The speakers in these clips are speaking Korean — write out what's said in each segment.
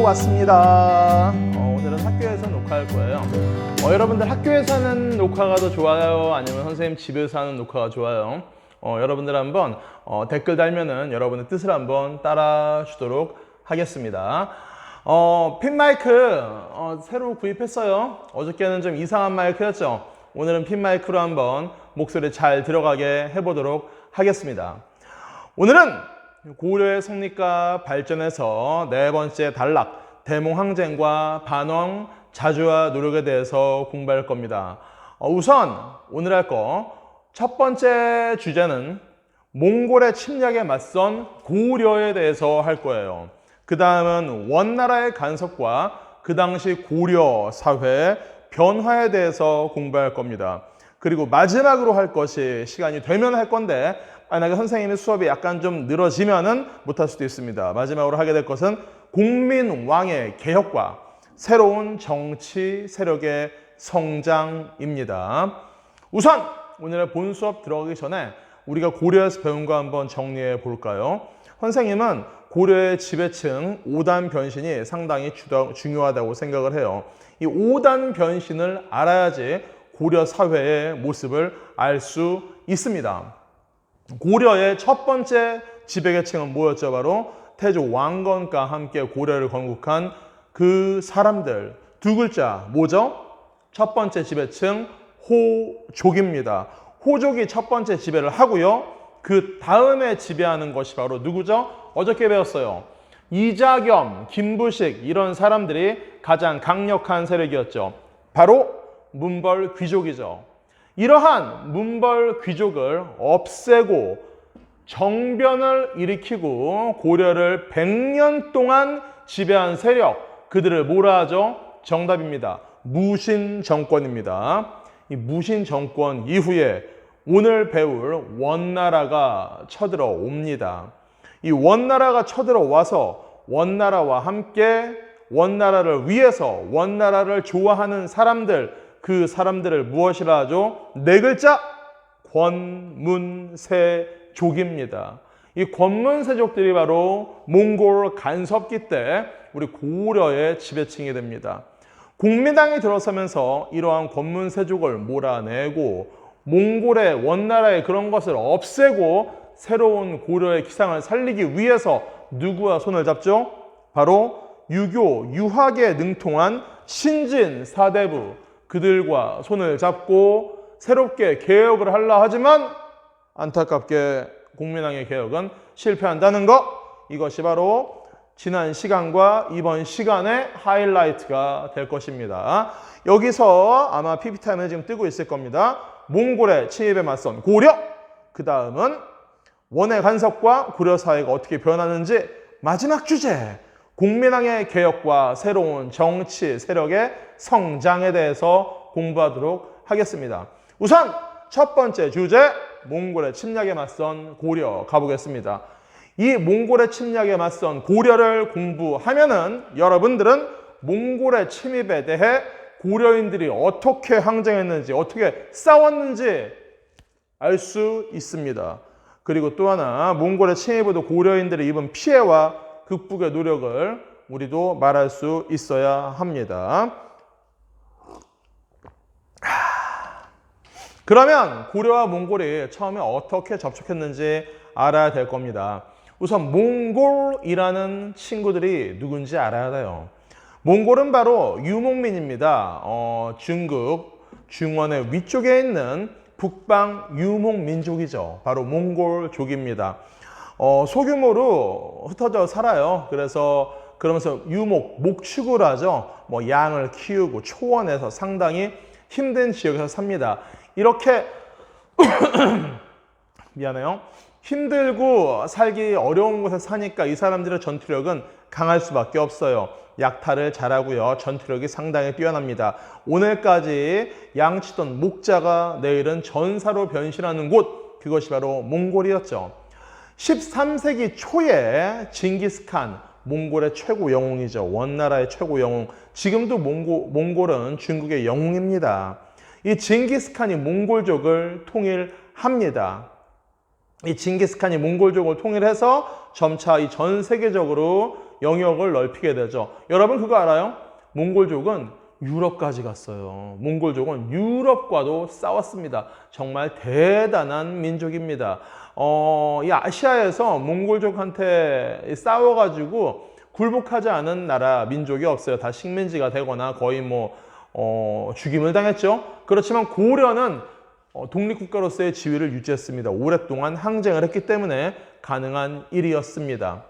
왔습니다. 오늘은 학교에서 녹화할 거예요. 여러분들 학교에서 하는 녹화가 더 좋아요? 아니면 선생님 집에서 하는 녹화가 좋아요? 여러분들 한번 댓글 달면은 여러분의 뜻을 한번 따라 주도록 하겠습니다. 핀 마이크 새로 구입했어요. 어저께는 좀 이상한 마이크였죠. 오늘은 핀 마이크로 한번 목소리 잘 들어가게 해보도록 하겠습니다. 오늘은 고려의 성립과 발전에서 네 번째 단락, 대몽항쟁과 반왕, 자주와 노력에 대해서 공부할 겁니다. 우선 오늘 할 거 첫 번째 주제는 몽골의 침략에 맞선 고려에 대해서 할 거예요. 그 다음은 원나라의 간섭과 그 당시 고려 사회 변화에 대해서 공부할 겁니다. 그리고 마지막으로 할 것이 시간이 되면 할 건데 만약에 선생님의 수업이 약간 좀 늘어지면은 못할 수도 있습니다. 마지막으로 하게 될 것은 국민왕의 개혁과 새로운 정치 세력의 성장입니다. 우선 오늘의 본 수업 들어가기 전에 우리가 고려에서 배운 거 한번 정리해 볼까요? 선생님은 고려의 지배층 5단 변신이 상당히 중요하다고 생각을 해요. 이 5단 변신을 알아야지 고려 사회의 모습을 알 수 있습니다. 고려의 첫 번째 지배계층은 뭐였죠? 바로 태조 왕건과 함께 고려를 건국한 그 사람들. 두 글자 뭐죠? 첫 번째 지배층 호족입니다. 호족이 첫 번째 지배를 하고요. 그 다음에 지배하는 것이 바로 누구죠? 어저께 배웠어요. 이자겸, 김부식 이런 사람들이 가장 강력한 세력이었죠. 바로 문벌 귀족이죠. 이러한 문벌 귀족을 없애고 정변을 일으키고 고려를 100년 동안 지배한 세력, 그들을 뭐라 하죠? 정답입니다. 무신 정권입니다. 이 무신 정권 이후에 오늘 배울 원나라가 쳐들어옵니다. 이 원나라가 쳐들어와서 원나라와 함께 원나라를 위해서 원나라를 좋아하는 사람들, 그 사람들을 무엇이라 하죠? 네 글자, 권문세족입니다. 이 권문세족들이 바로 몽골 간섭기 때 우리 고려의 지배층이 됩니다. 국민당이 들어서면서 이러한 권문세족을 몰아내고 몽골의 원나라의 그런 것을 없애고 새로운 고려의 기상을 살리기 위해서 누구와 손을 잡죠? 바로 유교, 유학에 능통한 신진 사대부, 그들과 손을 잡고 새롭게 개혁을 하려 하지만 안타깝게 국민당의 개혁은 실패한다는 것, 이것이 바로 지난 시간과 이번 시간의 하이라이트가 될 것입니다. 여기서 아마 PPT화면에 지금 뜨고 있을 겁니다. 몽골의 침입에 맞선 고려, 그 다음은 원의 간섭과 고려 사회가 어떻게 변하는지, 마지막 주제 국민당의 개혁과 새로운 정치 세력의 성장에 대해서 공부하도록 하겠습니다. 우선 첫 번째 주제, 몽골의 침략에 맞선 고려 가보겠습니다. 이 몽골의 침략에 맞선 고려를 공부하면은 여러분들은 몽골의 침입에 대해 고려인들이 어떻게 항쟁했는지, 어떻게 싸웠는지 알 수 있습니다. 그리고 또 하나, 몽골의 침입으로 고려인들이 입은 피해와 극복의 노력을 우리도 말할 수 있어야 합니다. 그러면 고려와 몽골이 처음에 어떻게 접촉했는지 알아야 될 겁니다. 우선 몽골이라는 친구들이 누군지 알아야 돼요. 몽골은 바로 유목민입니다. 중국, 중원의 위쪽에 있는 북방 유목민족이죠. 바로 몽골족입니다. 소규모로 흩어져 살아요. 그러면서 목축을 하죠. 뭐 양을 키우고 초원에서 상당히 힘든 지역에서 삽니다. 이렇게 미안해요. 힘들고 살기 어려운 곳에 사니까 이 사람들의 전투력은 강할 수밖에 없어요. 약탈을 잘하고요. 전투력이 상당히 뛰어납니다. 오늘까지 양치던 목자가 내일은 전사로 변신하는 곳, 그것이 바로 몽골이었죠. 13세기 초에 징기스칸, 몽골의 최고 영웅이죠. 원나라의 최고 영웅. 지금도 몽골은 중국의 영웅입니다. 이 징기스칸이 몽골족을 통일합니다. 이 징기스칸이 몽골족을 통일해서 점차 이 전 세계적으로 영역을 넓히게 되죠. 여러분 그거 알아요? 몽골족은 유럽까지 갔어요. 몽골족은 유럽과도 싸웠습니다. 정말 대단한 민족입니다. 이 아시아에서 몽골족한테 싸워가지고 굴복하지 않은 나라, 민족이 없어요. 다 식민지가 되거나 거의 죽임을 당했죠. 그렇지만 고려는 독립국가로서의 지위를 유지했습니다. 오랫동안 항쟁을 했기 때문에 가능한 일이었습니다.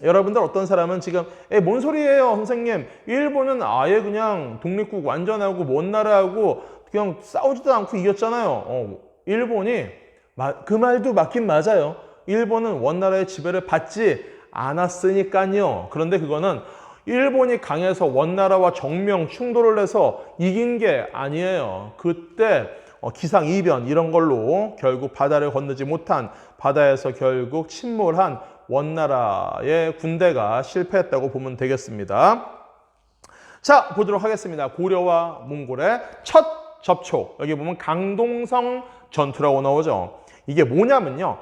여러분들 어떤 사람은 지금 뭔 소리예요 선생님, 일본은 아예 그냥 독립국 완전하고 먼 나라하고 그냥 싸우지도 않고 이겼잖아요. 일본이 그 말도 맞긴 맞아요. 일본은 원나라의 지배를 받지 않았으니까요. 그런데 그거는 일본이 강해서 원나라와 정면 충돌을 해서 이긴 게 아니에요. 그때 기상이변 이런 걸로 결국 바다를 건너지 못한, 바다에서 결국 침몰한 원나라의 군대가 실패했다고 보면 되겠습니다. 자, 보도록 하겠습니다. 고려와 몽골의 첫 접촉. 여기 보면 강동성 전투라고 나오죠. 이게 뭐냐면요.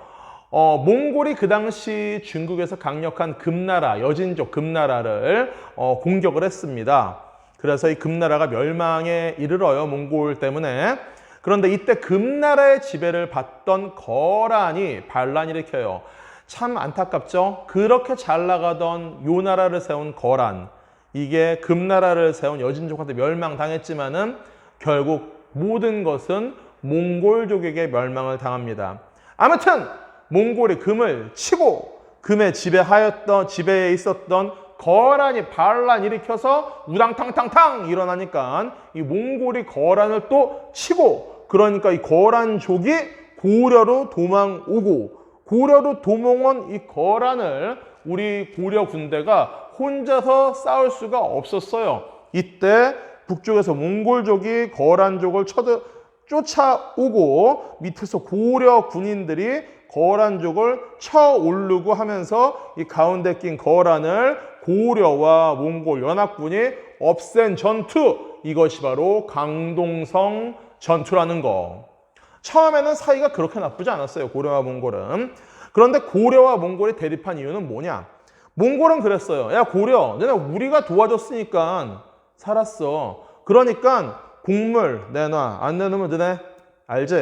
몽골이 그 당시 중국에서 강력한 금나라, 여진족 금나라를 공격을 했습니다. 그래서 이 금나라가 멸망에 이르러요. 몽골 때문에. 그런데 이때 금나라의 지배를 받던 거란이 반란을 일으켜요. 참 안타깝죠? 그렇게 잘 나가던 요 나라를 세운 거란, 이게 금나라를 세운 여진족한테 멸망당했지만은 결국 모든 것은 몽골족에게 멸망을 당합니다. 아무튼 몽골이 금을 치고 금에 지배에 있었던 거란이 반란 일으켜서 우당탕탕탕 일어나니까 이 몽골이 거란을 또 치고, 그러니까 이 거란족이 고려로 도망오고, 고려로 도망온 이 거란을 우리 고려 군대가 혼자서 싸울 수가 없었어요. 이때 북쪽에서 몽골족이 거란족을 쫓아오고 밑에서 고려 군인들이 거란족을 쳐오르고 하면서 이 가운데 낀 거란을 고려와 몽골 연합군이 없앤 전투, 이것이 바로 강동성 전투라는 거. 처음에는 사이가 그렇게 나쁘지 않았어요, 고려와 몽골은. 그런데 고려와 몽골이 대립한 이유는 뭐냐? 몽골은 그랬어요. 야 고려, 너네 우리가 도와줬으니까 살았어. 그러니까 곡물 내놔. 안 내놓으면 너네 알지?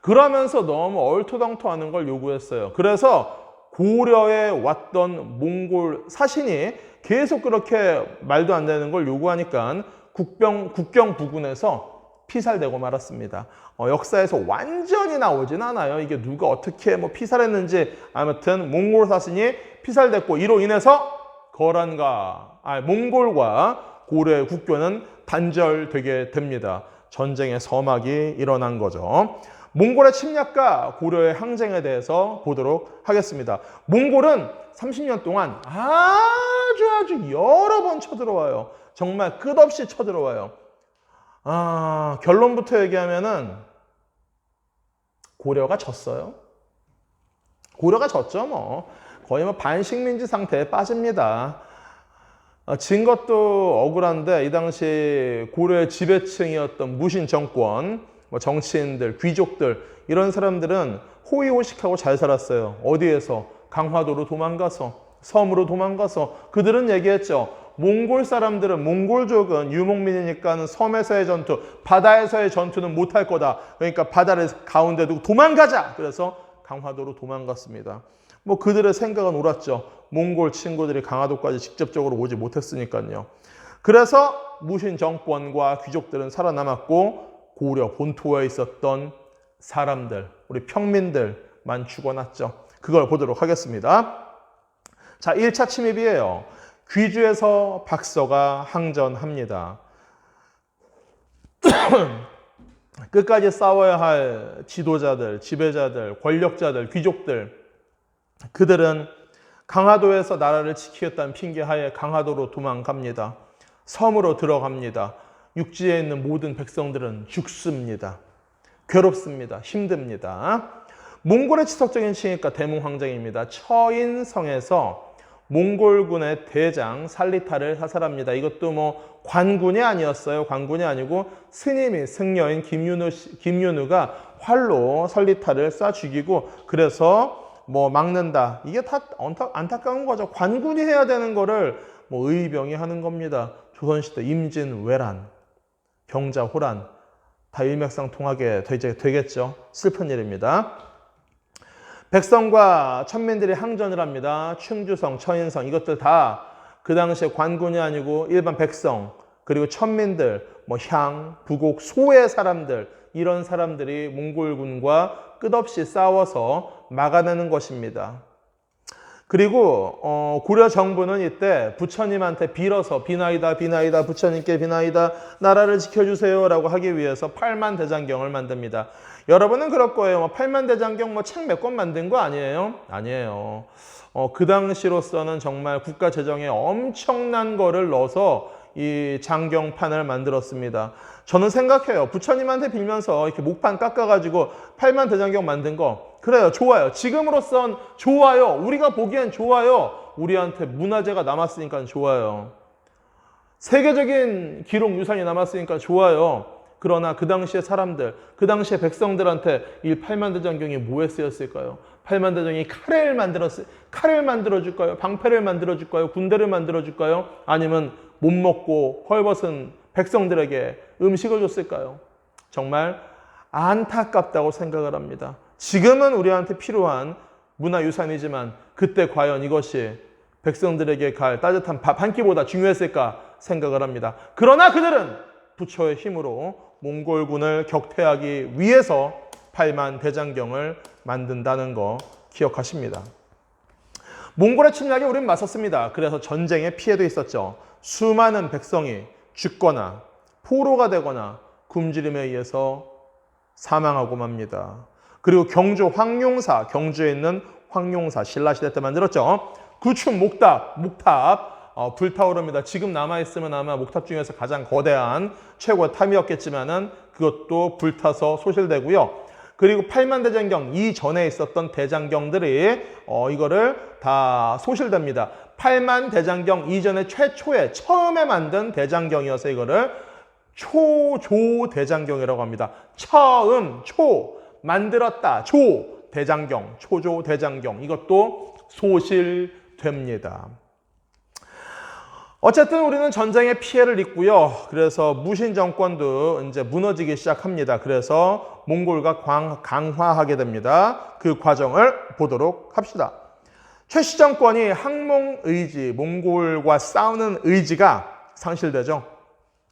그러면서 너무 얼토당토하는 걸 요구했어요. 그래서 고려에 왔던 몽골 사신이 계속 그렇게 말도 안 되는 걸 요구하니까 국경 부근에서 피살되고 말았습니다. 역사에서 완전히 나오진 않아요. 이게 누가 어떻게 피살했는지. 아무튼 몽골 사신이 피살됐고, 이로 인해서 몽골과 고려의 국교는 단절되게 됩니다. 전쟁의 서막이 일어난 거죠. 몽골의 침략과 고려의 항쟁에 대해서 보도록 하겠습니다. 몽골은 30년 동안 아주 여러 번 쳐들어와요. 정말 끝없이 쳐들어와요. 결론부터 얘기하면은 고려가 졌어요. 고려가 졌죠. 거의 반식민지 상태에 빠집니다. 진 것도 억울한데 이 당시 고려의 지배층이었던 무신 정권, 정치인들, 귀족들, 이런 사람들은 호의호식하고 잘 살았어요. 어디에서? 강화도로 도망가서, 섬으로 도망가서. 그들은 얘기했죠. 몽골 사람들은, 몽골족은 유목민이니까 섬에서의 전투, 바다에서의 전투는 못할 거다. 그러니까 바다를 가운데 두고 도망가자. 그래서 강화도로 도망갔습니다. 그들의 생각은 옳았죠. 몽골 친구들이 강화도까지 직접적으로 오지 못했으니까요. 그래서 무신 정권과 귀족들은 살아남았고, 고려 본토에 있었던 사람들, 우리 평민들만 죽어났죠. 그걸 보도록 하겠습니다. 자, 1차 침입이에요. 귀주에서 박서가 항전합니다. 끝까지 싸워야 할 지도자들, 지배자들, 권력자들, 귀족들, 그들은 강화도에서 나라를 지키겠다는 핑계하에 강화도로 도망갑니다. 섬으로 들어갑니다. 육지에 있는 모든 백성들은 죽습니다. 괴롭습니다. 힘듭니다. 몽골의 지속적인 칭이니까 대몽황정입니다. 처인성에서 몽골군의 대장 살리타를 사살합니다. 이것도 관군이 아니었어요. 관군이 아니고 스님이, 승려인 김윤우가 활로 살리타를 쏴 죽이고, 그래서 뭐 막는다. 이게 다 안타까운 거죠. 관군이 해야 되는 거를 뭐 의병이 하는 겁니다. 조선시대 임진, 왜란, 경자, 호란 다 일맥상통하게 되겠죠. 슬픈 일입니다. 백성과 천민들이 항전을 합니다. 충주성, 처인성 이것들 다 그 당시에 관군이 아니고 일반 백성 그리고 천민들, 뭐 향, 부곡, 소의 사람들 이런 사람들이 몽골군과 끝없이 싸워서 막아내는 것입니다. 그리고 고려 정부는 이때 부처님한테 빌어서 비나이다 비나이다 부처님께 비나이다 나라를 지켜주세요 라고 하기 위해서 팔만대장경을 만듭니다. 여러분은 그럴 거예요. 뭐 팔만대장경 뭐 책 몇 권 만든 거 아니에요? 아니에요. 그 당시로서는 정말 국가 재정에 엄청난 거를 넣어서 이 장경판을 만들었습니다. 저는 생각해요. 부처님한테 빌면서 이렇게 목판 깎아가지고 팔만대장경 만든 거 그래요. 좋아요. 지금으로선 좋아요. 우리가 보기엔 좋아요. 우리한테 문화재가 남았으니까 좋아요. 세계적인 기록 유산이 남았으니까 좋아요. 그러나 그 당시의 사람들, 그 당시의 백성들한테 이 팔만대장경이 뭐에 쓰였을까요? 팔만대장이 칼을 만들어줄까요? 방패를 만들어줄까요? 군대를 만들어줄까요? 아니면 못 먹고 헐벗은 백성들에게 음식을 줬을까요? 정말 안타깝다고 생각을 합니다. 지금은 우리한테 필요한 문화유산이지만 그때 과연 이것이 백성들에게 갈 따뜻한 밥 한 끼보다 중요했을까 생각을 합니다. 그러나 그들은 부처의 힘으로 몽골군을 격퇴하기 위해서 팔만대장경을 만든다는 거 기억하십니다. 몽골의 침략에 우리는 맞섰습니다. 그래서 전쟁의 피해도 있었죠. 수많은 백성이 죽거나 포로가 되거나 굶주림에 의해서 사망하고 맙니다. 그리고 경주 황룡사, 경주에 있는 황룡사, 신라시대 때 만들었죠. 구춘 목탑 불타오릅니다. 지금 남아있으면 아마 목탑 중에서 가장 거대한 최고의 탑이었겠지만은 그것도 불타서 소실되고요. 그리고 팔만대장경 이전에 있었던 대장경들이 이거를 다 소실됩니다. 팔만대장경 이전에 최초에 처음에 만든 대장경이어서 이거를 초조대장경이라고 합니다. 처음, 초, 만들었다, 조, 대장경, 초조대장경 이것도 소실됩니다. 어쨌든 우리는 전쟁의 피해를 입고요. 그래서 무신 정권도 이제 무너지기 시작합니다. 그래서 몽골과 강화하게 됩니다. 그 과정을 보도록 합시다. 최씨 정권이 항몽의지, 몽골과 싸우는 의지가 상실되죠.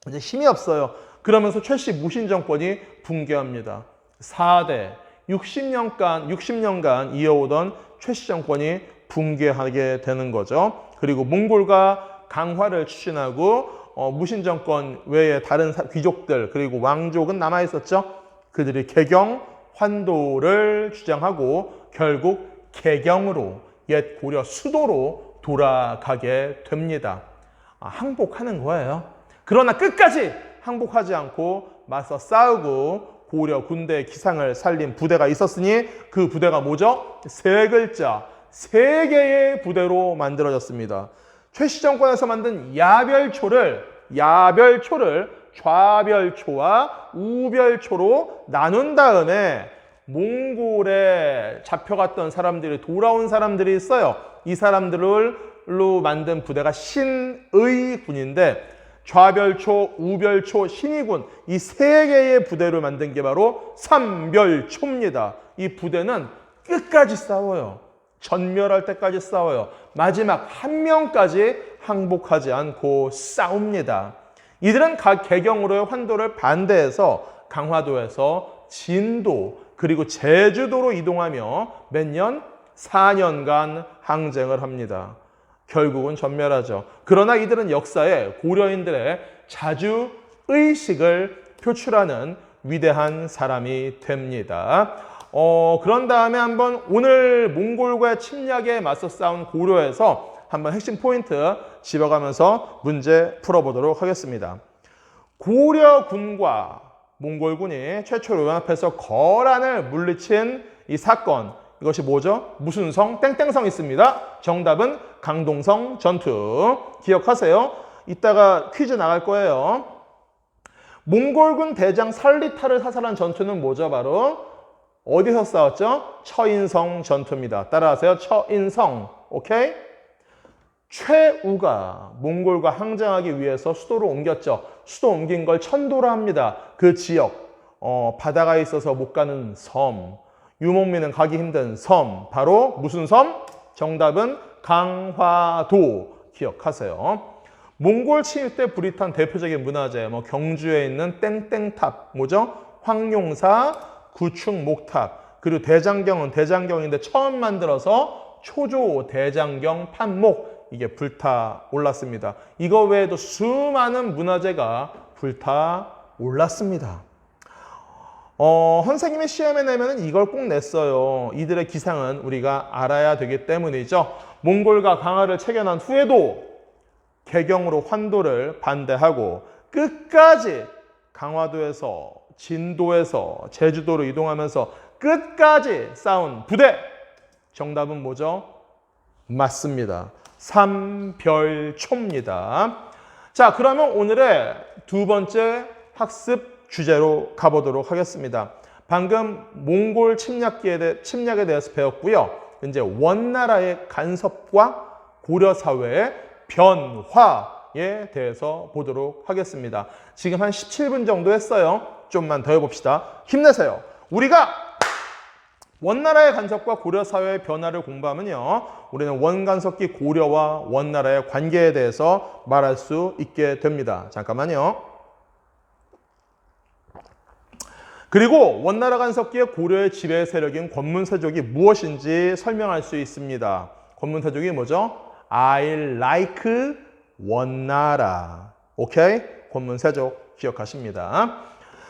이제 힘이 없어요. 그러면서 최씨 무신 정권이 붕괴합니다. 4대 60년간 이어오던 최씨 정권이 붕괴하게 되는 거죠. 그리고 몽골과 강화를 추진하고 무신 정권 외에 다른 귀족들 그리고 왕족은 남아 있었죠. 그들이 개경, 환도를 주장하고 결국 개경으로 옛 고려 수도로 돌아가게 됩니다. 항복하는 거예요. 그러나 끝까지 항복하지 않고 맞서 싸우고 고려 군대의 기상을 살린 부대가 있었으니 그 부대가 뭐죠? 세 글자, 세 개의 부대로 만들어졌습니다. 최씨 정권에서 만든 야별초를 좌별초와 우별초로 나눈 다음에 몽골에 잡혀갔던 사람들이 돌아온 사람들이 있어요. 이 사람들로 만든 부대가 신의군인데 좌별초, 우별초, 신의군 이 세 개의 부대를 만든 게 바로 삼별초입니다. 이 부대는 끝까지 싸워요. 전멸할 때까지 싸워요. 마지막 한 명까지 항복하지 않고 싸웁니다. 이들은 각 개경으로의 환도를 반대해서 강화도에서 진도 그리고 제주도로 이동하며 몇 년? 4년간 항쟁을 합니다. 결국은 전멸하죠. 그러나 이들은 역사에 고려인들의 자주의식을 표출하는 위대한 사람이 됩니다. 그런 다음에 한번 오늘 몽골과의 침략에 맞서 싸운 고려에서 한번 핵심 포인트 집어가면서 문제 풀어보도록 하겠습니다. 고려군과 몽골군이 최초로 연합해서 거란을 물리친 이 사건, 이것이 뭐죠? 무슨 성? 땡땡성 있습니다. 정답은 강동성 전투. 기억하세요. 이따가 퀴즈 나갈 거예요. 몽골군 대장 살리타를 사살한 전투는 뭐죠? 바로 어디서 싸웠죠? 처인성 전투입니다. 따라하세요. 처인성. 오케이? 최우가 몽골과 항쟁하기 위해서 수도를 옮겼죠. 수도 옮긴 걸 천도라 합니다. 그 지역, 바다가 있어서 못 가는 섬, 유목민은 가기 힘든 섬, 바로 무슨 섬? 정답은 강화도. 기억하세요. 몽골 침입 때 불이 탄 대표적인 문화재, 경주에 있는 땡땡탑, 뭐죠? 황룡사 구충목탑. 그리고 대장경은 대장경인데 처음 만들어서 초조 대장경 판목, 이게 불타 올랐습니다. 이거 외에도 수많은 문화재가 불타 올랐습니다. 선생님이 시험에 내면 이걸 꼭 냈어요. 이들의 기상은 우리가 알아야 되기 때문이죠. 몽골과 강화를 체결한 후에도 개경으로 환도를 반대하고 끝까지 강화도에서 진도에서 제주도로 이동하면서 끝까지 싸운 부대. 정답은 뭐죠? 맞습니다. 삼별초입니다. 자, 그러면 오늘의 두 번째 학습 주제로 가보도록 하겠습니다. 방금 몽골 침략에 대해서 배웠고요. 이제 원나라의 간섭과 고려 사회의 변화에 대해서 보도록 하겠습니다. 지금 한 17분 정도 했어요. 좀만 더 해봅시다. 힘내세요. 우리가 원나라의 간섭과 고려 사회의 변화를 공부하면요, 우리는 원간섭기 고려와 원나라의 관계에 대해서 말할 수 있게 됩니다. 잠깐만요. 그리고 원나라 간섭기의 고려의 지배 세력인 권문세족이 무엇인지 설명할 수 있습니다. 권문세족이 뭐죠? I like 원나라. 오케이? 권문세족 기억하십니다.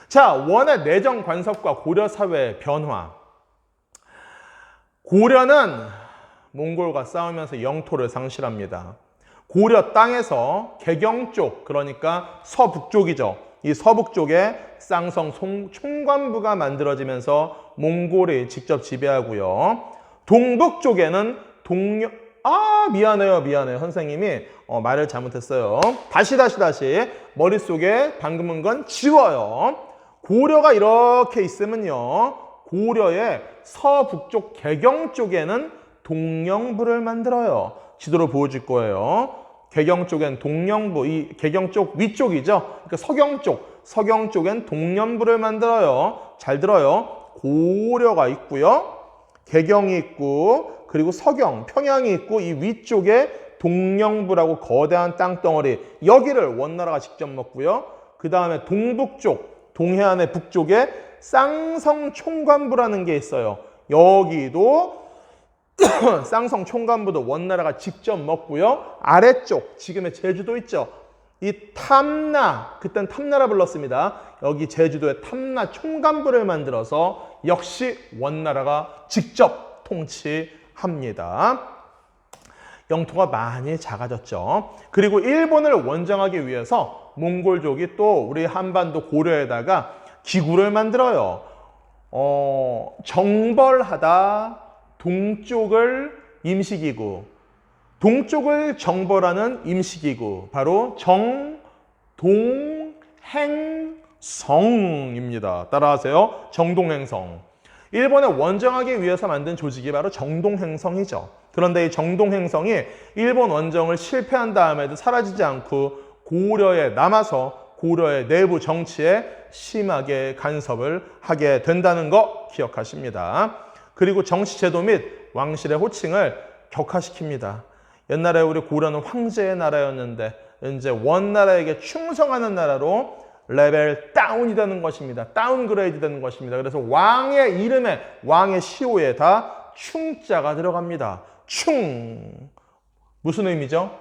자, 원의 내정 간섭과 고려 사회의 변화. 고려는 몽골과 싸우면서 영토를 상실합니다. 고려 땅에서 개경 쪽, 그러니까 서북쪽이죠. 이 서북쪽에 쌍성 총관부가 만들어지면서 몽골이 직접 지배하고요. 동북 쪽에는 미안해요. 선생님이 말을 잘못했어요. 다시. 머릿속에 방금은 건 지워요. 고려가 이렇게 있으면요, 고려의 서북쪽 개경 쪽에는 동령부를 만들어요. 지도로 보여줄 거예요. 개경 쪽엔 동령부, 이 개경 쪽 위쪽이죠. 그러니까 서경 쪽엔 동령부를 만들어요. 잘 들어요. 고려가 있고요. 개경이 있고, 그리고 서경, 평양이 있고, 이 위쪽에 동령부라고 거대한 땅덩어리, 여기를 원나라가 직접 먹고요. 그 다음에 동북쪽, 동해안의 북쪽에 쌍성 총관부라는 게 있어요. 여기도 쌍성 총관부도 원나라가 직접 먹고요. 아래쪽, 지금의 제주도 있죠. 이 탐나, 그땐 탐나라 불렀습니다. 여기 제주도에 탐나 총관부를 만들어서 역시 원나라가 직접 통치합니다. 영토가 많이 작아졌죠. 그리고 일본을 원정하기 위해서 몽골족이 또 우리 한반도 고려에다가 기구를 만들어요. 정벌하다 동쪽을 임시기구, 동쪽을 정벌하는 임시기구, 바로 정동행성입니다. 따라하세요. 정동행성. 일본을 원정하기 위해서 만든 조직이 바로 정동행성이죠. 그런데 이 정동행성이 일본 원정을 실패한 다음에도 사라지지 않고 고려에 남아서 고려의 내부 정치에 심하게 간섭을 하게 된다는 거 기억하십니다. 그리고 정치제도 및 왕실의 호칭을 격화시킵니다. 옛날에 우리 고려는 황제의 나라였는데 이제 원나라에게 충성하는 나라로 레벨 다운이 되는 것입니다. 다운그레이드 되는 것입니다. 그래서 왕의 이름에, 왕의 시호에 다 충자가 들어갑니다. 무슨 의미죠?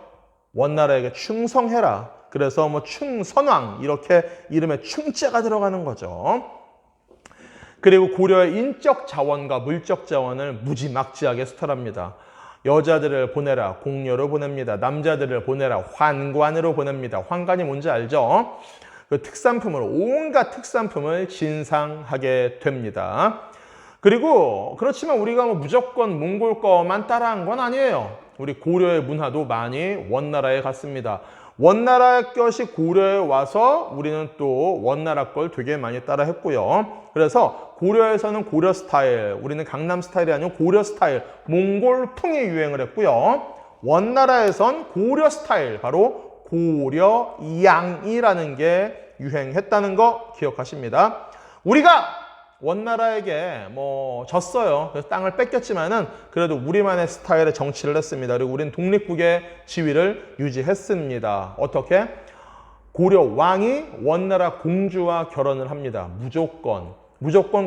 원나라에게 충성해라. 그래서 충선왕, 이렇게 이름에 충자가 들어가는 거죠. 그리고 고려의 인적 자원과 물적 자원을 무지막지하게 수탈합니다. 여자들을 보내라, 공녀로 보냅니다. 남자들을 보내라, 환관으로 보냅니다. 환관이 뭔지 알죠? 그 특산품을, 온갖 특산품을 진상하게 됩니다. 그리고 그렇지만 우리가 무조건 몽골 거만 따라한 건 아니에요. 우리 고려의 문화도 많이 원나라에 갔습니다. 원나라 것이 고려에 와서 우리는 또 원나라 걸 되게 많이 따라 했고요. 그래서 고려에서는 고려 스타일, 우리는 강남 스타일이 아니고 고려 스타일, 몽골풍이 유행을 했고요. 원나라에선 고려 스타일, 바로 고려양이라는 게 유행했다는 거 기억하십니다. 우리가 원나라에게 졌어요. 그래서 땅을 뺏겼지만은 그래도 우리만의 스타일의 정치를 했습니다. 그리고 우리는 독립국의 지위를 유지했습니다. 어떻게? 고려 왕이 원나라 공주와 결혼을 합니다. 무조건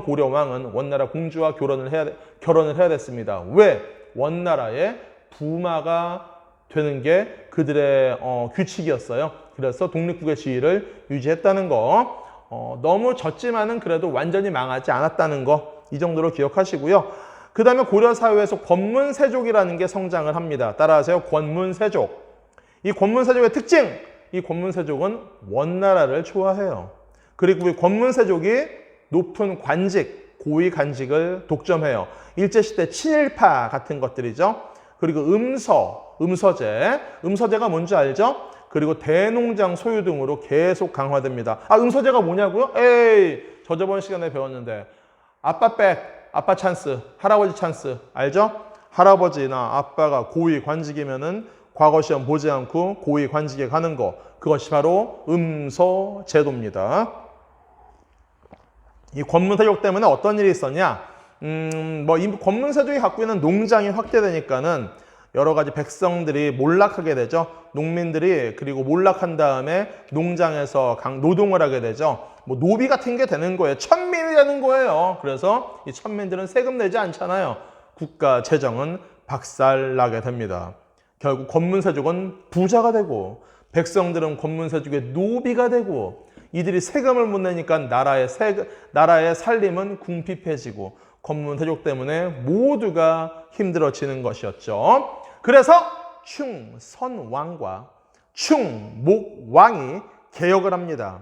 고려 왕은 원나라 공주와 결혼을 해야 됐습니다. 왜? 원나라의 부마가 되는 게 그들의 규칙이었어요. 그래서 독립국의 지위를 유지했다는 거. 너무 졌지만은 그래도 완전히 망하지 않았다는 거, 이 정도로 기억하시고요. 그 다음에 고려 사회에서 권문세족이라는 게 성장을 합니다. 따라하세요. 권문세족. 이 권문세족의 특징, 이 권문세족은 원나라를 좋아해요. 그리고 이 권문세족이 높은 관직, 고위 관직을 독점해요. 일제시대 친일파 같은 것들이죠. 그리고 음서제가 뭔지 알죠? 그리고 대농장 소유 등으로 계속 강화됩니다. 음서제가 뭐냐고요? 저 저번 시간에 배웠는데 아빠 아빠 찬스, 할아버지 찬스 알죠? 할아버지나 아빠가 고위 관직이면은 과거 시험 보지 않고 고위 관직에 가는 거, 그것이 바로 음서제도입니다. 이 권문세족 때문에 어떤 일이 있었냐? 이 권문세족이 갖고 있는 농장이 확대되니까는 여러 가지 백성들이 몰락하게 되죠. 농민들이 그리고 몰락한 다음에 농장에서 노동을 하게 되죠. 노비 같은 게 되는 거예요. 천민이 되는 거예요. 그래서 이 천민들은 세금 내지 않잖아요. 국가 재정은 박살나게 됩니다. 결국 권문세족은 부자가 되고 백성들은 권문세족의 노비가 되고 이들이 세금을 못 내니까 나라의 살림은 궁핍해지고 권문세족 때문에 모두가 힘들어지는 것이었죠. 그래서 충선왕과 충목왕이 개혁을 합니다.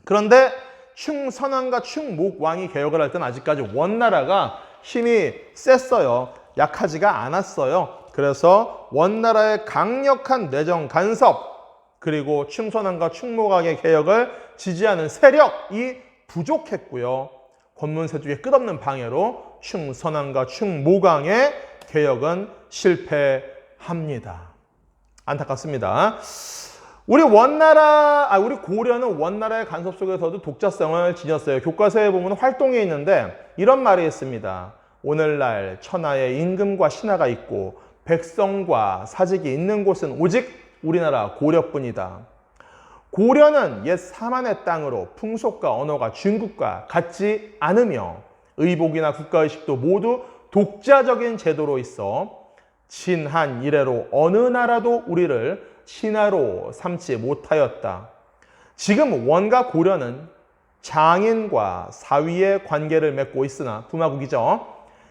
그런데 충선왕과 충목왕이 개혁을 할 때는 아직까지 원나라가 힘이 셌어요. 약하지가 않았어요. 그래서 원나라의 강력한 내정 간섭, 그리고 충선왕과 충목왕의 개혁을 지지하는 세력이 부족했고요. 권문세족의 끝없는 방해로 충선왕과 충목왕의 개혁은 실패합니다. 안타깝습니다. 우리 고려는 원나라의 간섭 속에서도 독자성을 지녔어요. 교과서에 보면 활동에 있는데 이런 말이 있습니다. 오늘날 천하에 임금과 신하가 있고 백성과 사직이 있는 곳은 오직 우리나라 고려뿐이다. 고려는 옛 사만의 땅으로 풍속과 언어가 중국과 같지 않으며 의복이나 국가의식도 모두 독자적인 제도로 있어 친한 이래로 어느 나라도 우리를 신하로 삼지 못하였다. 지금 원과 고려는 장인과 사위의 관계를 맺고 있으나 부마국이죠.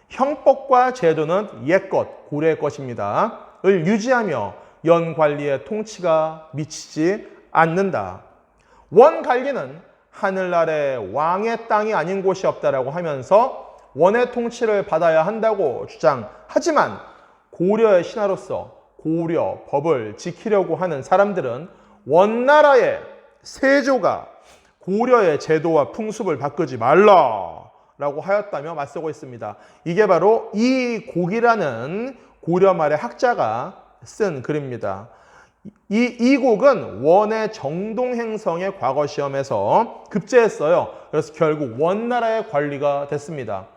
형법과 제도는 옛것, 고려의 것입니다. 을 유지하며 연관리의 통치가 미치지 않는다. 원관리는 하늘 아래 왕의 땅이 아닌 곳이 없다라고 하면서 원의 통치를 받아야 한다고 주장하지만 고려의 신하로서 고려 법을 지키려고 하는 사람들은 원나라의 세조가 고려의 제도와 풍습을 바꾸지 말라라고 하였다며 맞서고 있습니다. 이게 바로 이곡이라는 고려 말의 학자가 쓴 글입니다. 이 곡은 원의 정동행성의 과거 시험에서 급제했어요. 그래서 결국 원나라의 관리가 됐습니다.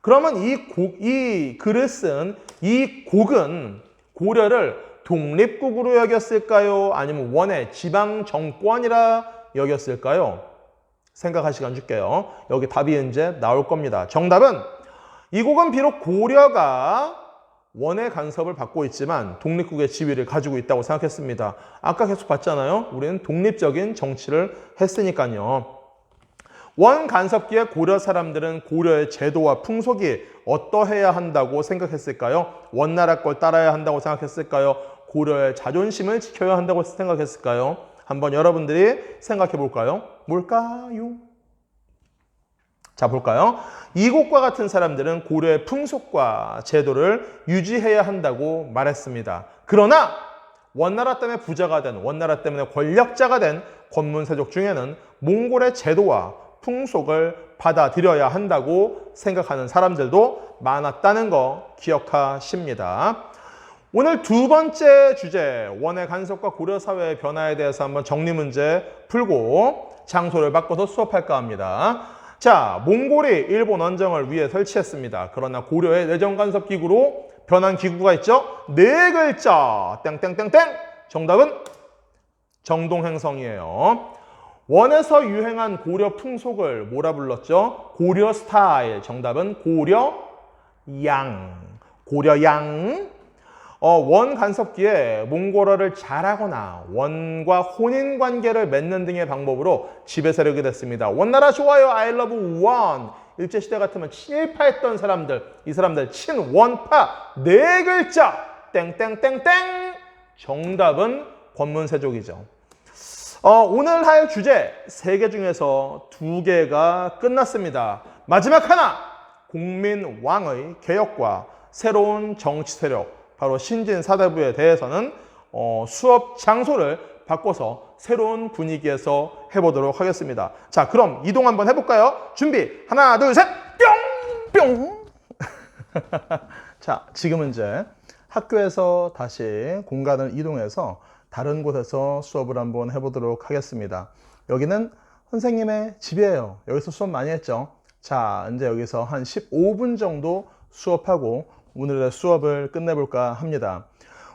그러면 이 글을 쓴 이 곡은 고려를 독립국으로 여겼을까요? 아니면 원의 지방 정권이라 여겼을까요? 생각할 시간 줄게요. 여기 답이 이제 나올 겁니다. 정답은 이 곡은 비록 고려가 원의 간섭을 받고 있지만 독립국의 지위를 가지고 있다고 생각했습니다. 아까 계속 봤잖아요. 우리는 독립적인 정치를 했으니까요. 원 간섭기에 고려 사람들은 고려의 제도와 풍속이 어떠해야 한다고 생각했을까요? 원나라 걸 따라야 한다고 생각했을까요? 고려의 자존심을 지켜야 한다고 생각했을까요? 한번 여러분들이 생각해 볼까요? 뭘까요? 자, 볼까요? 이곡과 같은 사람들은 고려의 풍속과 제도를 유지해야 한다고 말했습니다. 그러나 원나라 때문에 부자가 된, 원나라 때문에 권력자가 된 권문세족 중에는 몽골의 제도와 풍속을 받아들여야 한다고 생각하는 사람들도 많았다는 거 기억하십니다. 오늘 두 번째 주제, 원의 간섭과 고려 사회의 변화에 대해서 한번 정리 문제 풀고 장소를 바꿔서 수업할까 합니다. 자, 몽골이 일본 원정을 위해 설치했습니다. 그러나 고려의 내정 간섭 기구로 변한 기구가 있죠? 네 글자, 땡땡땡땡. 정답은 정동행성이에요. 원에서 유행한 고려 풍속을 뭐라 불렀죠? 고려 스타일. 정답은 고려양. 고려양. 원 간섭기에 몽골어를 잘하거나 원과 혼인 관계를 맺는 등의 방법으로 지배 세력이 됐습니다. 원나라 좋아요, I love 원. 일제시대 같으면 친일파했던 사람들, 이 사람들 친원파. 네 글자, 땡땡땡땡. 정답은 권문세족이죠. 오늘 할 주제 3개 중에서 2개가 끝났습니다. 마지막 하나, 국민왕의 개혁과 새로운 정치 세력, 바로 신진사대부에 대해서는 수업 장소를 바꿔서 새로운 분위기에서 해보도록 하겠습니다. 자, 그럼 이동 한번 해볼까요? 준비, 하나, 둘, 셋, 뿅! 뿅! 자, 지금은 이제 학교에서 다시 공간을 이동해서 다른 곳에서 수업을 한번 해보도록 하겠습니다. 여기는 선생님의 집이에요. 여기서 수업 많이 했죠? 자, 이제 여기서 한 15분 정도 수업하고 오늘의 수업을 끝내볼까 합니다.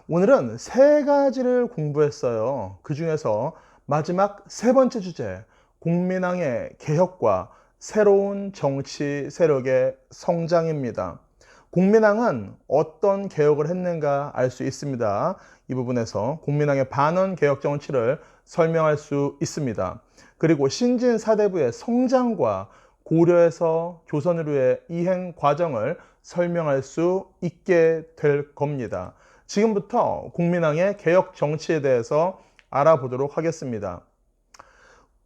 오늘은 3가지를 공부했어요. 그 중에서 마지막 3번째 주제, 국민왕의 개혁과 새로운 정치 세력의 성장입니다. 국민왕은 어떤 개혁을 했는가 알 수 있습니다. 이 부분에서 국민왕의 반원 개혁 정치를 설명할 수 있습니다. 그리고 신진사대부의 성장과 고려에서 조선으로의 이행 과정을 설명할 수 있게 될 겁니다. 지금부터 국민왕의 개혁 정치에 대해서 알아보도록 하겠습니다.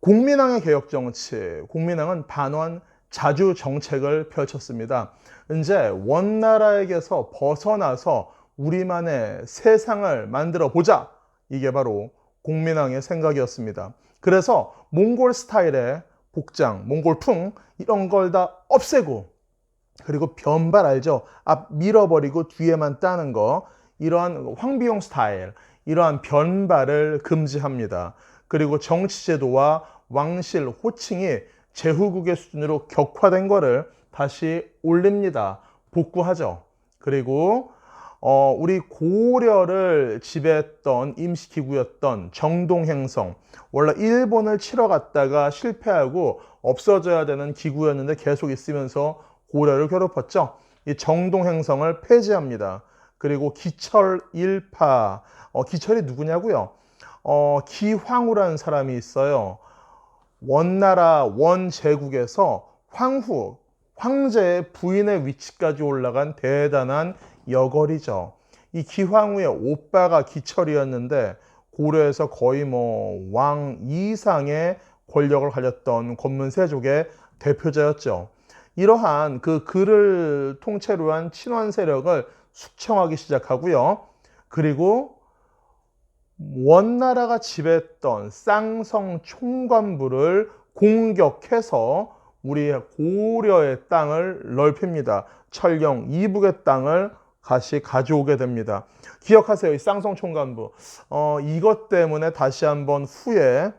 국민왕의 개혁 정치, 국민왕은 반원 자주 정책을 펼쳤습니다. 이제 원나라에게서 벗어나서 우리만의 세상을 만들어 보자. 이게 바로 국민왕의 생각이었습니다. 그래서 몽골 스타일의 복장, 몽골풍 이런 걸 다 없애고, 그리고 변발 알죠? 앞 밀어버리고 뒤에만 따는 거, 이러한 황비용 스타일, 이러한 변발을 금지합니다. 그리고 정치제도와 왕실, 호칭이 제후국의 수준으로 격화된 거를 다시 올립니다. 복구하죠. 그리고 우리 고려를 지배했던 임시기구였던 정동행성, 원래 일본을 치러 갔다가 실패하고 없어져야 되는 기구였는데 계속 있으면서 고려를 괴롭혔죠. 이 정동행성을 폐지합니다. 그리고 기철일파, 기철이 누구냐고요? 기황후라는 사람이 있어요. 원나라 원제국에서 황후, 황제의 부인의 위치까지 올라간 대단한 여걸이죠. 이 기황후의 오빠가 기철이었는데 고려에서 거의 왕 이상의 권력을 가졌던 권문세족의 대표자였죠. 이러한 그 그를 통째로 한 친원 세력을 숙청하기 시작하고요. 그리고 원나라가 지배했던 쌍성 총관부를 공격해서 우리 고려의 땅을 넓힙니다. 철경 이북의 땅을 다시 가져오게 됩니다. 기억하세요. 이 쌍성 총관부. 이것 때문에 다시 한번 후에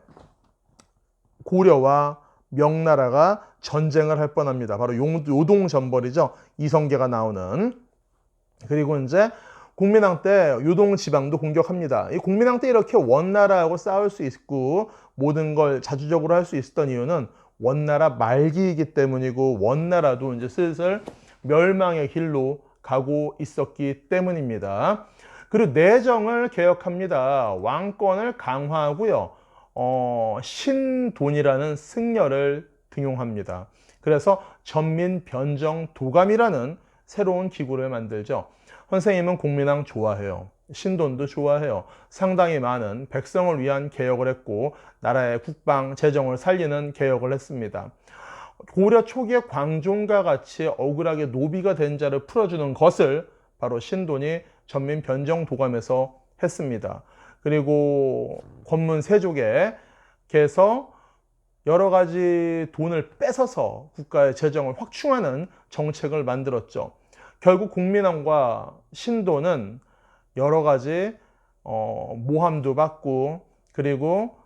고려와 명나라가 전쟁을 할 뻔합니다. 바로 요동전벌이죠. 이성계가 나오는. 그리고 이제 국민왕 때 요동 지방도 공격합니다. 이 국민왕 때 이렇게 원나라하고 싸울 수 있고 모든 걸 자주적으로 할 수 있었던 이유는 원나라 말기이기 때문이고, 원나라도 이제 슬슬 멸망의 길로 가고 있었기 때문입니다. 그리고 내정을 개혁합니다. 왕권을 강화하고요. 신돈이라는 승려를 등용합니다. 그래서 전민변정도감이라는 새로운 기구를 만들죠. 선생님은 국민왕 좋아해요. 신돈도 좋아해요. 상당히 많은 백성을 위한 개혁을 했고 나라의 국방, 재정을 살리는 개혁을 했습니다. 고려 초기에 광종과 같이 억울하게 노비가 된 자를 풀어주는 것을 바로 신돈이 전민변정도감에서 했습니다. 그리고 권문 세족에게서 여러 가지 돈을 뺏어서 국가의 재정을 확충하는 정책을 만들었죠. 결국 국민왕과 신도는 여러 가지 모함도 받고, 그리고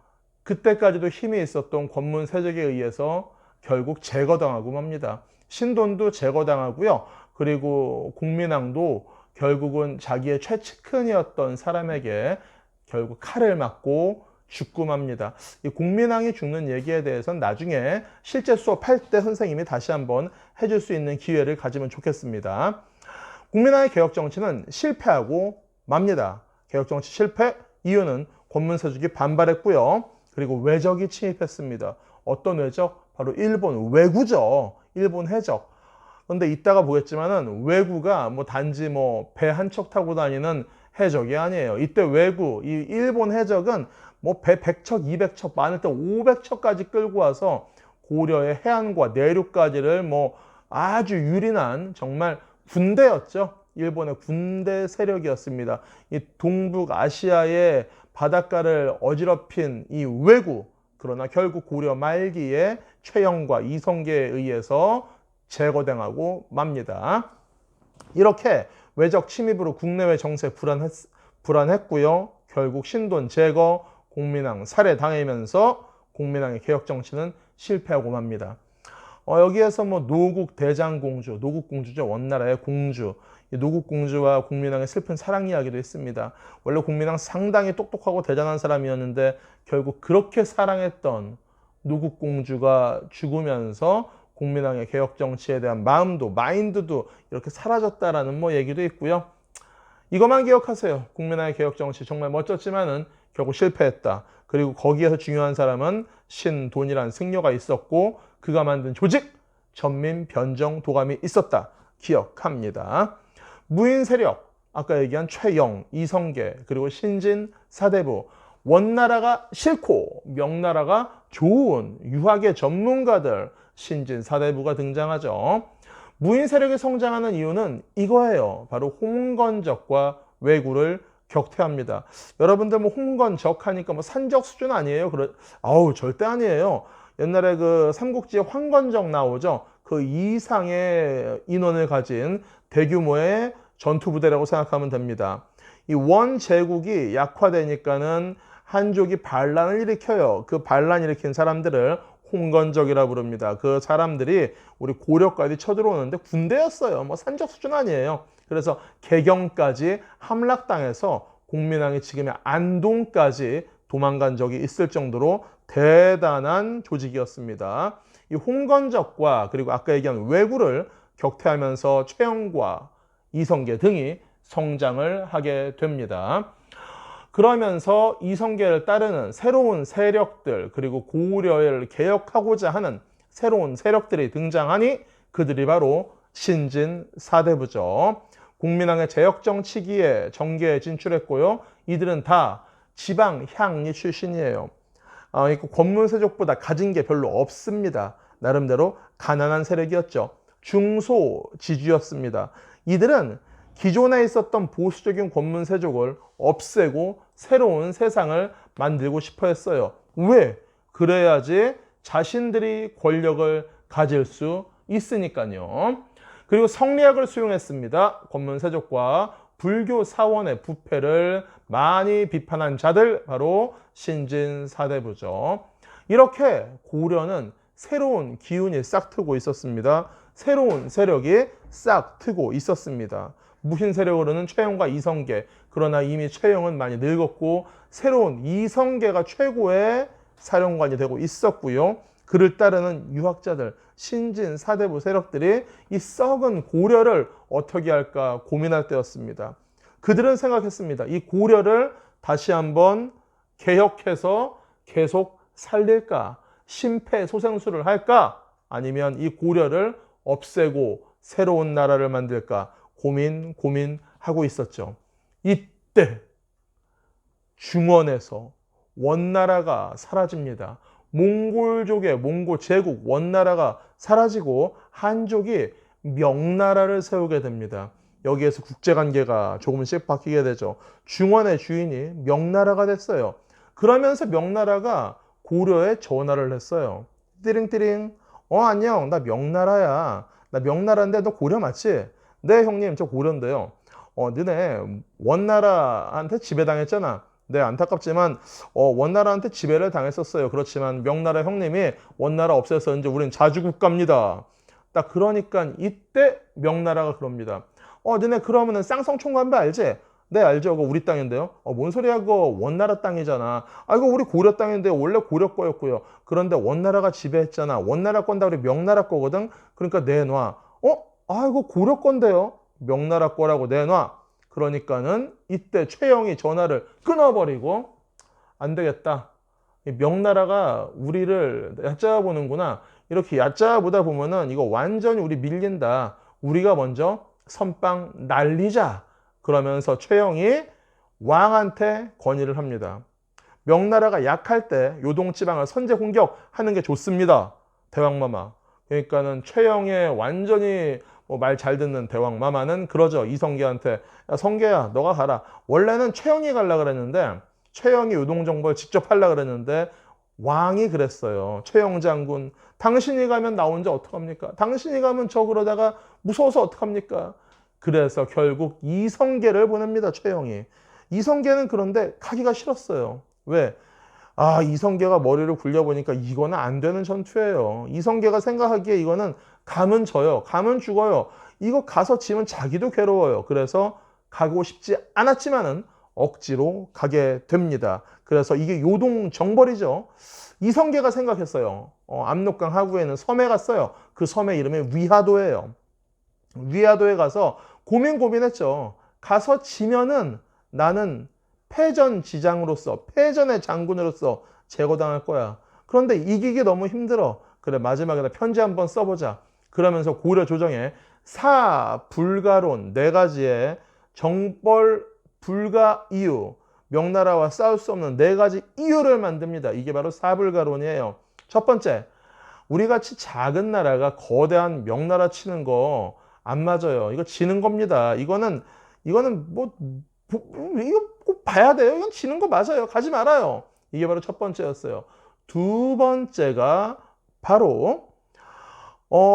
그때까지도 힘이 있었던 권문 세족에 의해서 결국 제거당하고 맙니다. 신돈도 제거당하고요. 그리고 국민왕도 결국은 자기의 최측근이었던 사람에게 결국 칼을 맞고 죽고 맙니다. 이 국민왕이 죽는 얘기에 대해서는 나중에 실제 수업할 때 선생님이 다시 한번 해줄 수 있는 기회를 가지면 좋겠습니다. 국민왕의 개혁정치는 실패하고 맙니다. 개혁정치 실패 이유는 권문세족이 반발했고요. 그리고 외적이 침입했습니다. 어떤 외적? 바로 일본 왜구죠. 일본 해적. 그런데 이따가 보겠지만은 왜구가 단지 배 한 척 타고 다니는 해적이 아니에요. 이때 왜구, 이 일본 해적은 배 100척, 200척, 많을 때 500척까지 끌고 와서 고려의 해안과 내륙까지를 아주 유린한 정말 군대였죠. 일본의 군대 세력이었습니다. 이 동북아시아의 바닷가를 어지럽힌 이 왜구, 그러나 결국 고려 말기에 최영과 이성계에 의해서 제거당하고 맙니다. 이렇게 외적 침입으로 국내외 정세 불안했고요. 결국 신돈 제거, 국민왕 살해당하면서 국민왕의 개혁 정치는 실패하고 맙니다. 여기에서 노국 대장공주, 노국공주죠. 원나라의 공주. 이 노국공주와 국민왕의 슬픈 사랑 이야기도 있습니다. 원래 국민왕 상당히 똑똑하고 대단한 사람이었는데 결국 그렇게 사랑했던 노국공주가 죽으면서 국민왕의 개혁 정치에 대한 마인드도 이렇게 사라졌다라는 얘기도 있고요. 이것만 기억하세요. 국민왕의 개혁 정치 정말 멋졌지만은 결국 실패했다. 그리고 거기에서 중요한 사람은 신돈이란 승려가 있었고 그가 만든 조직 전민변정도감이 있었다. 기억합니다. 무인 세력, 아까 얘기한 최영, 이성계, 그리고 신진, 사대부, 원나라가 싫고 명나라가 좋은 유학의 전문가들 신진, 사대부가 등장하죠. 무인 세력이 성장하는 이유는 이거예요. 바로 홍건적과 왜구를 격퇴합니다. 여러분들 홍건적 하니까 산적 수준 아니에요? 절대 아니에요. 옛날에 그 삼국지에 황건적 나오죠. 그 이상의 인원을 가진 대규모의 전투부대라고 생각하면 됩니다. 이 원제국이 약화되니까는 한족이 반란을 일으켜요. 그 반란 일으킨 사람들을 홍건적이라 부릅니다. 그 사람들이 우리 고려까지 쳐들어오는데 군대였어요. 산적 수준 아니에요. 그래서 개경까지 함락당해서 국민왕이 지금의 안동까지 도망간 적이 있을 정도로 대단한 조직이었습니다. 이 홍건적과 그리고 아까 얘기한 왜구를 격퇴하면서 최영과 이성계 등이 성장을 하게 됩니다. 그러면서 이성계를 따르는 새로운 세력들, 그리고 고려를 개혁하고자 하는 새로운 세력들이 등장하니 그들이 바로 신진, 사대부죠. 국민왕의 제역정치기에 정계에 진출했고요. 이들은 다 지방 향리 출신이에요. 권문세족보다 가진 게 별로 없습니다. 나름대로 가난한 세력이었죠. 중소지주였습니다. 이들은 기존에 있었던 보수적인 권문세족을 없애고 새로운 세상을 만들고 싶어 했어요. 왜? 그래야지 자신들이 권력을 가질 수 있으니까요. 그리고 성리학을 수용했습니다. 권문세족과 불교 사원의 부패를 많이 비판한 자들, 바로 신진, 사대부죠. 이렇게 고려는 새로운 기운이 싹 트고 있었습니다. 새로운 세력이 싹 트고 있었습니다. 무신 세력으로는 최영과 이성계, 그러나 이미 최영은 많이 늙었고 새로운 이성계가 최고의 사령관이 되고 있었고요. 그를 따르는 유학자들, 신진, 사대부 세력들이 이 썩은 고려를 어떻게 할까 고민할 때였습니다. 그들은 생각했습니다. 이 고려를 다시 한번 개혁해서 계속 살릴까? 심폐소생술을 할까? 아니면 이 고려를 없애고 새로운 나라를 만들까? 고민하고 있었죠. 이때 중원에서 원나라가 사라집니다. 몽골족의 몽골 제국 원나라가 사라지고 한족이 명나라를 세우게 됩니다. 여기에서 국제관계가 조금씩 바뀌게 되죠. 중원의 주인이 명나라가 됐어요. 그러면서 명나라가 고려에 전화를 했어요. 띠링띠링. 안녕. 나 명나라야. 나 명나라인데 너 고려 맞지? 네, 형님. 저 고려인데요. 너네 원나라한테 지배당했잖아. 네, 안타깝지만 원나라한테 지배를 당했었어요. 그렇지만 명나라 형님이 원나라 없애서 이제 우린 자주국가입니다. 딱 그러니까 이때 명나라가 그럽니다. 너네 그러면은 쌍성총관배 알지? 네, 알죠. 그거 우리 땅인데요. 뭔 소리야, 그거 원나라 땅이잖아. 이거 우리 고려 땅인데 원래 고려 거였고요. 그런데 원나라가 지배했잖아. 원나라 건다 우리 명나라 거거든. 그러니까 내놔. 이거 고려 건데요. 명나라 거라고 내놔. 그러니까는 이때 최영이 전화를 끊어버리고 안 되겠다. 명나라가 우리를 얕잡아 보는구나. 이렇게 얕잡아 보다 보면은 이거 완전히 우리 밀린다. 우리가 먼저 선빵 날리자. 그러면서 최영이 왕한테 건의를 합니다. 명나라가 약할 때 요동지방을 선제 공격하는 게 좋습니다. 대왕마마. 그러니까는 최영의 완전히 말 잘 듣는 대왕마마는 그러죠. 이성계한테. 야, 성계야, 너가 가라. 원래는 최영이 가려 그랬는데 최영이 요동정벌 직접 하려 그랬는데 왕이 그랬어요. 최영 장군, 당신이 가면 나 혼자 어떡합니까? 당신이 가면 저 그러다가 무서워서 어떡합니까? 그래서 결국 이성계를 보냅니다. 최영이. 이성계는 그런데 가기가 싫었어요. 왜? 이성계가 머리를 굴려보니까 이거는 안 되는 전투예요. 이성계가 생각하기에 이거는 가면 져요. 가면 죽어요. 이거 가서 지면 자기도 괴로워요. 그래서 가고 싶지 않았지만은 억지로 가게 됩니다. 그래서 이게 요동정벌이죠. 이성계가 생각했어요. 압록강 하구에는 섬에 갔어요. 그 섬의 이름이 위화도예요. 위화도에 가서 고민했죠. 가서 지면은 나는 패전지장으로서, 패전의 장군으로서 제거당할 거야. 그런데 이기기 너무 힘들어. 그래, 마지막에 편지 한번 써보자. 그러면서 고려 조정에 사불가론 네 가지의 정벌 불가 이유, 명나라와 싸울 수 없는 네 가지 이유를 만듭니다. 이게 바로 사불가론이에요. 첫 번째, 우리같이 작은 나라가 거대한 명나라 치는 거 안 맞아요. 이거 지는 겁니다. 이거는 이거 꼭 봐야 돼요. 이건 지는 거 맞아요. 가지 말아요. 이게 바로 첫 번째였어요. 두 번째가 바로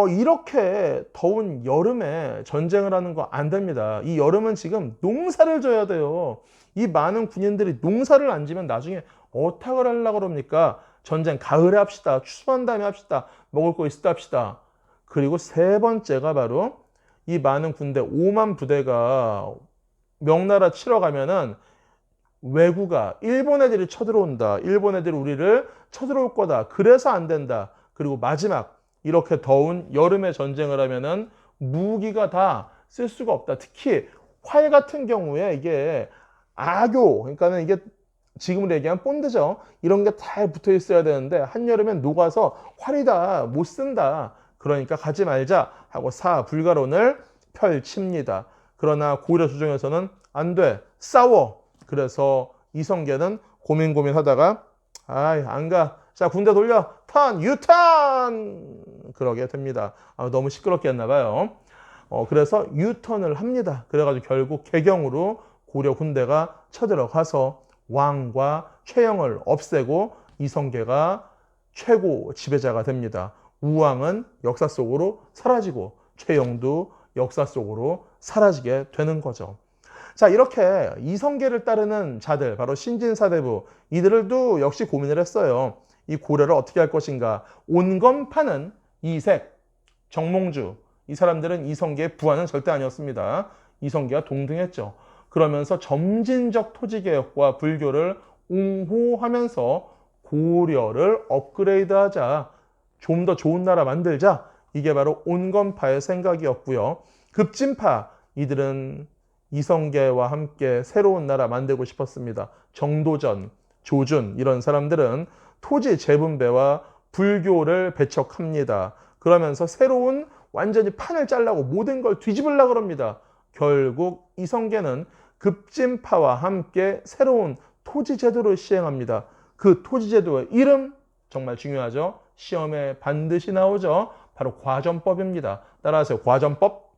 이렇게 더운 여름에 전쟁을 하는 거 안 됩니다. 이 여름은 지금 농사를 져야 돼요. 이 많은 군인들이 농사를 안 지면 나중에 어떡을 하려고 그럽니까? 전쟁 가을에 합시다. 추수한 다음에 합시다. 먹을 거 있을 때 합시다. 그리고 세 번째가 바로 이 많은 군대 5만 부대가 명나라 치러 가면은 왜구가 일본 애들이 쳐들어온다. 일본 애들이 우리를 쳐들어올 거다. 그래서 안 된다. 그리고 마지막 이렇게 더운 여름에 전쟁을 하면은 무기가 다 쓸 수가 없다. 특히 활 같은 경우에 이게 악교, 그러니까는 이게 지금으로 얘기하면 본드죠. 이런 게 다 붙어 있어야 되는데 한여름엔 녹아서 활이 다 못 쓴다. 그러니까 가지 말자 하고 사불가론을 펼칩니다. 그러나 고려 조정에서는 안 돼. 싸워. 그래서 이성계는 고민하다가 안 가. 자, 군대 돌려. 턴, 유턴. 그러게 됩니다. 너무 시끄럽게 했나 봐요. 그래서 유턴을 합니다. 그래가지고 결국 개경으로 고려 군대가 쳐들어가서 왕과 최영을 없애고 이성계가 최고 지배자가 됩니다. 우왕은 역사 속으로 사라지고 최영도 역사 속으로 사라지게 되는 거죠. 자, 이렇게 이성계를 따르는 자들, 바로 신진사대부, 이들도 역시 고민을 했어요. 이 고려를 어떻게 할 것인가. 온건파는 이색, 정몽주, 이 사람들은 이성계의 부하는 절대 아니었습니다. 이성계가 동등했죠. 그러면서 점진적 토지개혁과 불교를 옹호하면서 고려를 업그레이드하자, 좀 더 좋은 나라 만들자, 이게 바로 온건파의 생각이었고요. 급진파, 이들은 이성계와 함께 새로운 나라 만들고 싶었습니다. 정도전, 조준 이런 사람들은 토지 재분배와 불교를 배척합니다. 그러면서 새로운 완전히 판을 짜려고 모든 걸 뒤집으려고 합니다. 결국 이성계는 급진파와 함께 새로운 토지 제도를 시행합니다. 그 토지 제도의 이름 정말 중요하죠. 시험에 반드시 나오죠. 바로 과전법입니다. 따라하세요. 과전법.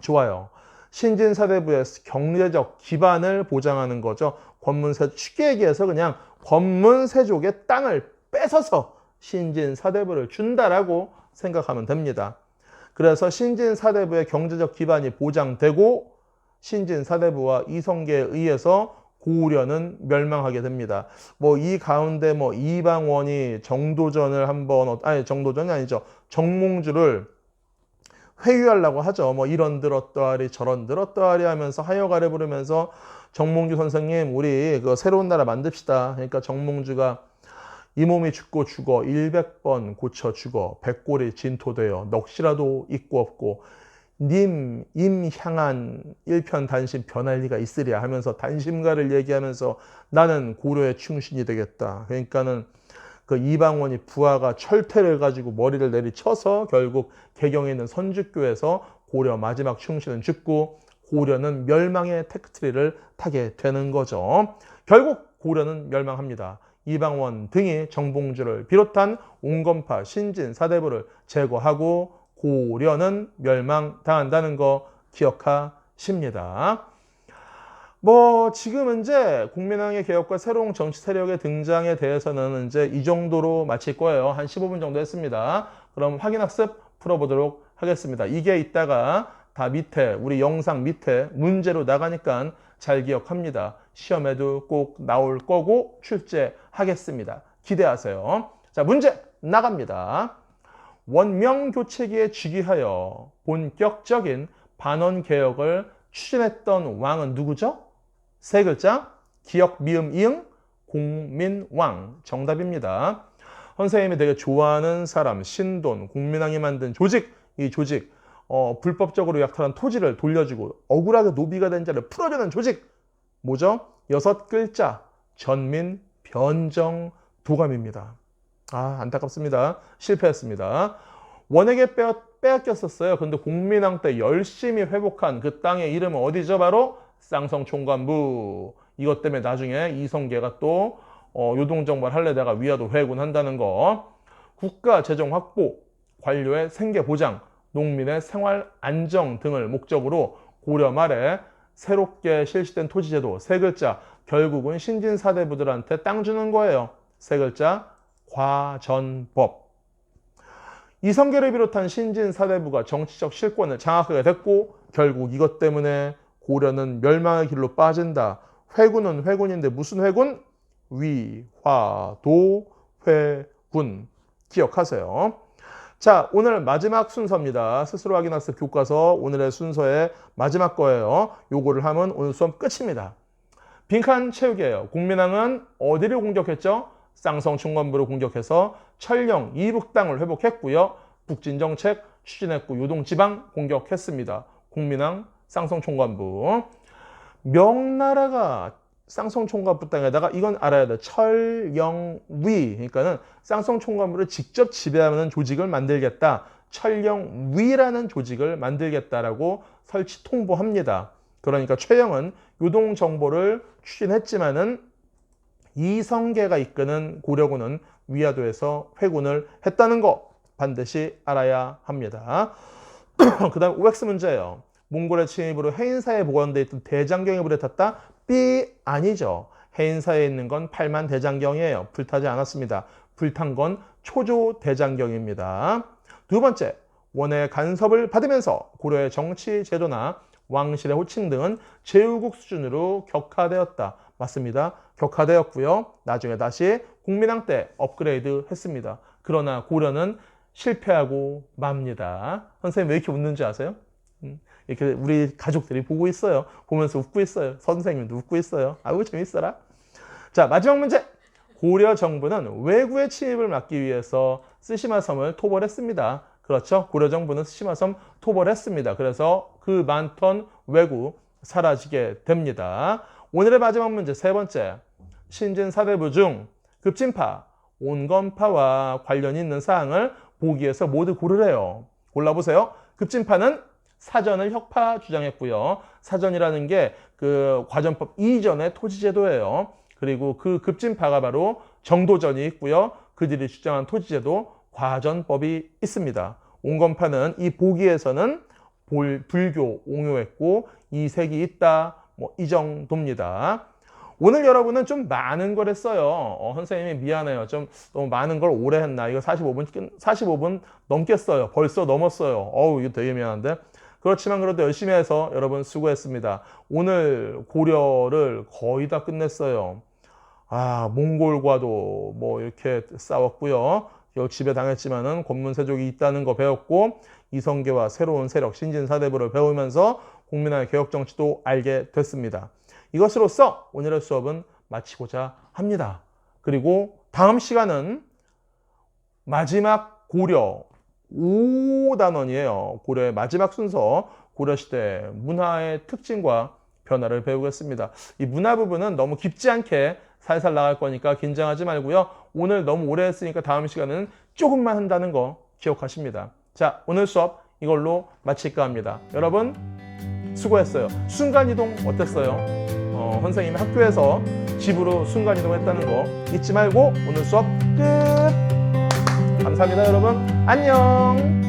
좋아요. 신진사대부의 경제적 기반을 보장하는 거죠. 권문세, 쉽게 얘기해서 그냥 권문세족의 땅을 뺏어서 신진사대부를 준다라고 생각하면 됩니다. 그래서 신진사대부의 경제적 기반이 보장되고 신진사대부와 이성계에 의해서 고구려는 멸망하게 됩니다. 뭐 이 가운데 뭐 이방원이 정도전을 한번, 아니 정도전이 아니죠. 정몽주를 회유하려고 하죠. 뭐 이런 들었더하리 저런 들었더하리 하면서 하여가래 부르면서 정몽주 선생님 우리 그 새로운 나라 만듭시다. 그러니까 정몽주가 이 몸이 죽고 죽어 100번 고쳐 죽어 백골이 진토되어 넋이라도 있고 없고 님 임향한 일편단심 변할 리가 있으랴 하면서 단심가를 얘기하면서 나는 고려의 충신이 되겠다. 그러니까는 그 이방원이 부하가 철퇴를 가지고 머리를 내리쳐서 결국 개경에 있는 선주교에서 고려 마지막 충신은 죽고 고려는 멸망의 택트리를 타게 되는 거죠. 결국 고려는 멸망합니다. 이방원 등이 정봉주를 비롯한 온건파 신진 사대부를 제거하고 고려는 멸망당한다는 거 기억하십니다. 뭐 지금 이제 국민왕의 개혁과 새로운 정치 세력의 등장에 대해서는 이제 이 정도로 마칠 거예요. 한 15분 정도 했습니다. 그럼 확인학습 풀어보도록 하겠습니다. 이게 이따가 다 밑에 우리 영상 밑에 문제로 나가니까 잘 기억합니다. 시험에도 꼭 나올 거고 출제하겠습니다. 기대하세요. 자, 문제 나갑니다. 원명교체기에 즉위하여 본격적인 반원개혁을 추진했던 왕은 누구죠? 세 글자, 기역, 미음, 이응, 공민왕. 정답입니다. 선생님이 되게 좋아하는 사람, 신돈, 국민왕이 만든 조직, 이 조직, 불법적으로 약탈한 토지를 돌려주고 억울하게 노비가 된 자를 풀어주는 조직, 뭐죠? 6글자, 전민, 변정, 도감입니다. 아, 안타깝습니다. 실패했습니다. 원에게 빼앗겼었어요. 근데 공민왕 때 열심히 회복한 그 땅의 이름은 어디죠? 바로 쌍성총관부. 이것 때문에 나중에 이성계가 또 요동정벌 할래다가 위화도 회군한다는 거. 국가 재정 확보, 관료의 생계 보장, 농민의 생활 안정 등을 목적으로 고려 말에 새롭게 실시된 토지제도 세 글자, 결국은 신진사대부들한테 땅 주는 거예요. 세 글자, 과전법. 이성계를 비롯한 신진사대부가 정치적 실권을 장악하게 됐고 결국 이것 때문에 고려는 멸망의 길로 빠진다. 회군은 회군인데 무슨 회군? 위화도 회군. 기억하세요. 자, 오늘 마지막 순서입니다. 스스로 확인학습 교과서 오늘의 순서의 마지막 거예요. 요거를 하면 오늘 수업 끝입니다. 빈칸 채우기예요. 공민왕은 어디를 공격했죠? 쌍성총관부를 공격해서 철령, 이북 땅을 회복했고요. 북진정책 추진했고 요동지방 공격했습니다. 공민왕, 쌍성총관부. 명나라가 쌍성총관부 땅에다가 이건 알아야 돼. 철영위. 그러니까는 쌍성총관부를 직접 지배하는 조직을 만들겠다. 철영위라는 조직을 만들겠다라고 설치 통보합니다. 그러니까 최영은 요동정보를 추진했지만은 이성계가 이끄는 고려군은 위화도에서 회군을 했다는 거 반드시 알아야 합니다. 그 다음 OX 문제예요. 몽골의 침입으로 해인사에 보관되어 있던 대장경이 불에 탔다? B 아니죠. 해인사에 있는 건 8만 대장경이에요. 불타지 않았습니다. 불탄 건 초조 대장경입니다. 두 번째, 원의 간섭을 받으면서 고려의 정치 제도나 왕실의 호칭 등은 제후국 수준으로 격화되었다. 맞습니다. 격화되었고요. 나중에 다시 공민왕 때 업그레이드 했습니다. 그러나 고려는 실패하고 맙니다. 선생님 왜 이렇게 웃는지 아세요? 이렇게 우리 가족들이 보고 있어요. 보면서 웃고 있어요. 선생님도 웃고 있어요. 아우 재밌어라. 자, 마지막 문제. 고려 정부는 왜구의 침입을 막기 위해서 쓰시마섬을 토벌했습니다. 그렇죠. 고려 정부는 쓰시마섬 토벌했습니다. 그래서 그 많던 왜구 사라지게 됩니다. 오늘의 마지막 문제 세 번째. 신진사대부 중 급진파, 온건파와 관련이 있는 사항을 보기에서 모두 고르래요. 골라보세요. 급진파는 사전을 혁파 주장했고요. 사전이라는 게 그 과전법 이전의 토지제도예요. 그리고 그 급진파가 바로 정도전이 있고요. 그들이 주장한 토지제도 과전법이 있습니다. 온건파는 이 보기에서는 불교 옹호했고 이색이 있다. 뭐 이 정도입니다. 오늘 여러분은 좀 많은 걸 했어요. 선생님이 미안해요. 좀 너무 많은 걸 오래 했나. 이거 45분 넘겠어요. 벌써 넘었어요. 어우, 이거 되게 미안한데. 그렇지만 그래도 열심히 해서 여러분 수고했습니다. 오늘 고려를 거의 다 끝냈어요. 몽골과도 뭐 이렇게 싸웠고요. 지배당했지만은 권문세족이 있다는 거 배웠고, 이성계와 새로운 세력 신진사대부를 배우면서 국민의 개혁 정치도 알게 됐습니다. 이것으로써 오늘의 수업은 마치고자 합니다. 그리고 다음 시간은 마지막 고려 5단원이에요. 고려의 마지막 순서, 고려시대 문화의 특징과 변화를 배우겠습니다. 이 문화 부분은 너무 깊지 않게 살살 나갈 거니까 긴장하지 말고요. 오늘 너무 오래 했으니까 다음 시간은 조금만 한다는 거 기억하십니다. 자, 오늘 수업 이걸로 마칠까 합니다. 여러분 수고했어요. 순간이동 어땠어요? 선생님이 학교에서 집으로 순간이동 했다는 거 잊지 말고 오늘 수업 끝! 감사합니다, 여러분. 안녕!